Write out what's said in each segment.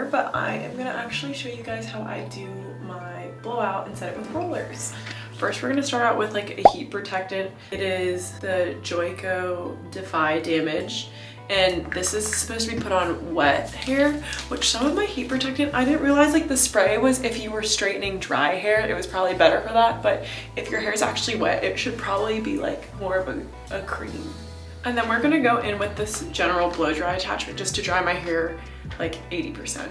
hair, but I am gonna actually show you guys how I do my blowout and set it with rollers. First, we're gonna start out with like a heat protectant. It is the Joico Defy Damage, and this is supposed to be put on wet hair, which some of my heat protectant, I didn't realize like the spray was if you were straightening dry hair, it was probably better for that, but if your hair is actually wet, it should probably be like more of a cream. And then we're gonna go in with this general blow dry attachment just to dry my hair like 80%.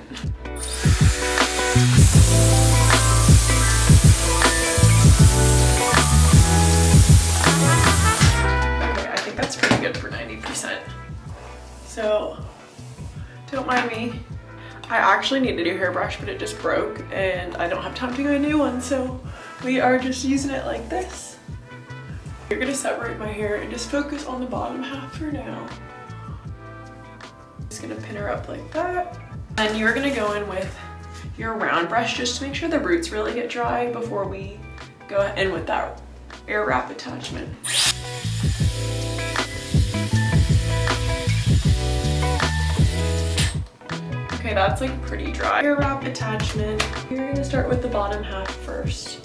That's pretty good for 90%. So don't mind me. I actually need a new hairbrush, but it just broke and I don't have time to get a new one. So we are just using it like this. You're gonna separate my hair and just focus on the bottom half for now. Just gonna pin her up like that. And you're gonna go in with your round brush just to make sure the roots really get dry before we go in with that air wrap attachment. Okay, that's like pretty dry. Air wrap attachment. You're gonna start with the bottom half first.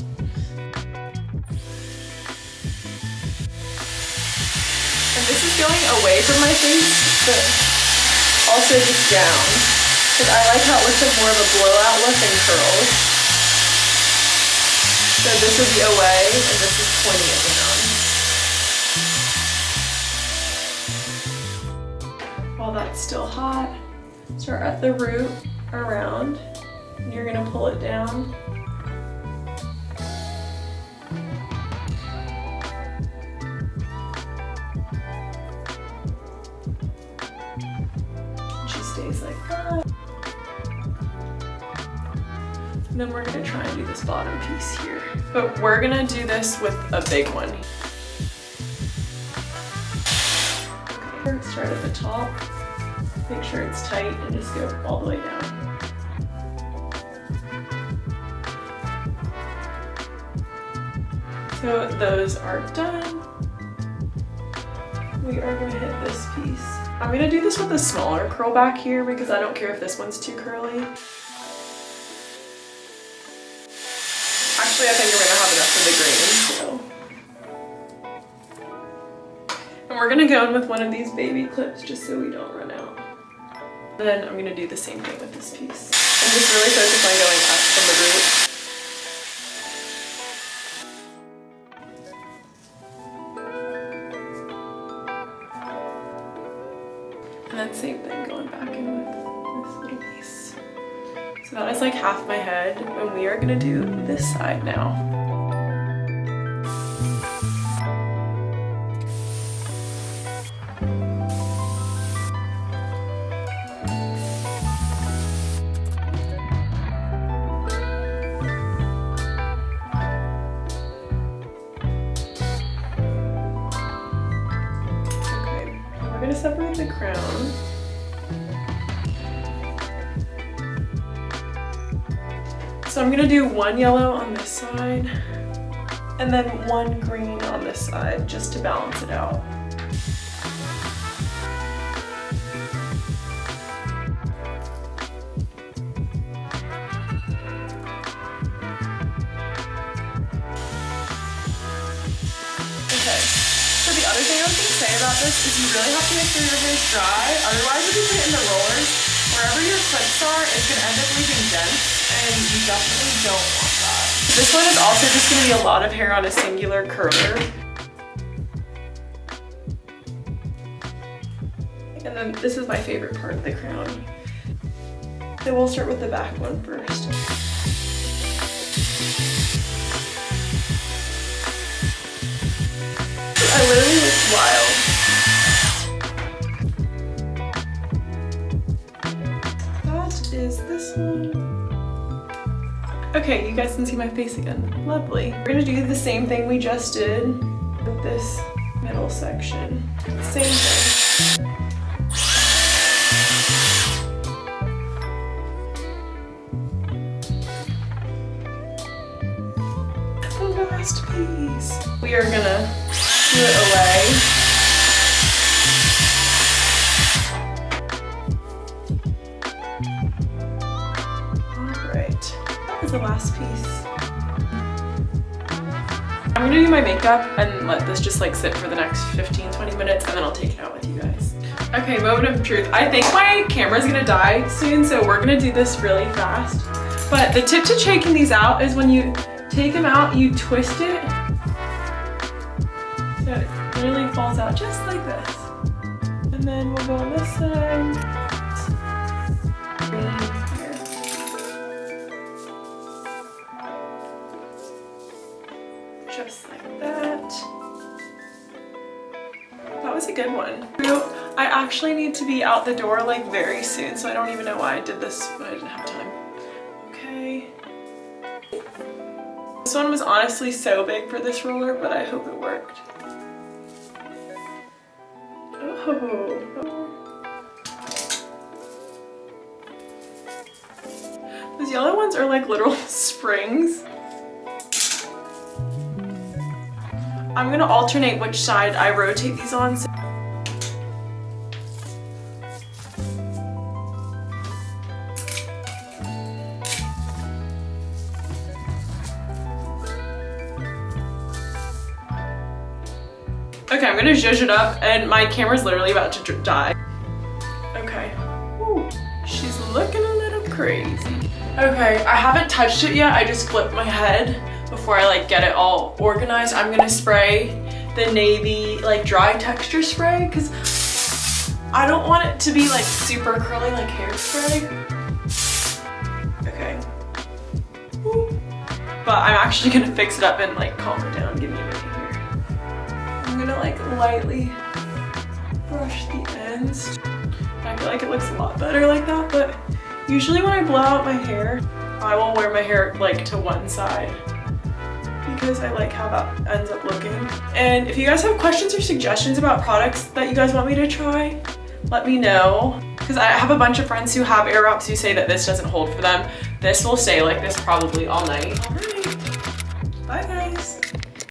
And this is going away from my face, but also just down. Because I like how it looks like more of a blowout look and curls. So this would be away, and this is pointing it down. While that's still hot, start at the root around, and you're gonna pull it down. She stays like that. And then we're gonna try and do this bottom piece here. But we're gonna do this with a big one. Okay, start at the top. Make sure it's tight and just go all the way down. So those are done. We are going to hit this piece. I'm going to do this with a smaller curl back here because I don't care if this one's too curly. Actually, I think we're going to have enough of the green, so. And we're going to go in with one of these baby clips just so we don't run out. Then I'm gonna do the same thing with this piece. And just really focus on going up from the root. And then same thing going back in with this little piece. So that is like half my head, and we are gonna do this side now. We're going to separate the crown. So I'm going to do one yellow on this side and then one green on this side just to balance it out. So the other thing I was going to say about this is you really have to make sure your hair is dry. Otherwise, if you put it in the rollers, wherever your clips are, it's going to end up leaving dents, and you definitely don't want that. This one is also just going to be a lot of hair on a singular curler. And then this is my favorite part of the crown. So we'll start with the back one first. I literally look wild. That is this one. Okay, you guys can see my face again. Lovely. We're gonna do the same thing we just did with this middle section. Same thing. The last piece. We are gonna do it away. I'm gonna do my makeup and let this just like sit for the next 15-20 minutes, and then I'll take it out with you guys. Okay, moment of truth. I think my camera's gonna die soon, so we're gonna do this really fast. But the tip to taking these out is when you take them out, you twist it so it literally falls out just like this. And then we'll go on this side. Just like that. That was a good one. I actually need to be out the door like very soon, so I don't even know why I did this when I didn't have time. Okay. This one was honestly so big for this roller, but I hope it worked. Oh. Those yellow ones are like literal springs. I'm gonna alternate which side I rotate these on. Okay, I'm gonna zhuzh it up, and my camera's literally about to die. Okay. Ooh, she's looking a little crazy. Okay, I haven't touched it yet. I just flipped my head before I like get it all organized. I'm gonna spray the navy like dry texture spray because I don't want it to be like super curly like hairspray. Okay. Ooh. But I'm actually gonna fix it up and like calm it down. Give me a minute here. I'm gonna like lightly brush the ends. I feel like it looks a lot better like that, but usually when I blow out my hair, I will wear my hair like to one side because I like how that ends up looking. And if you guys have questions or suggestions about products that you guys want me to try, let me know. Because I have a bunch of friends who have air wraps who say that this doesn't hold for them. This will stay like this probably all night. All right, bye guys.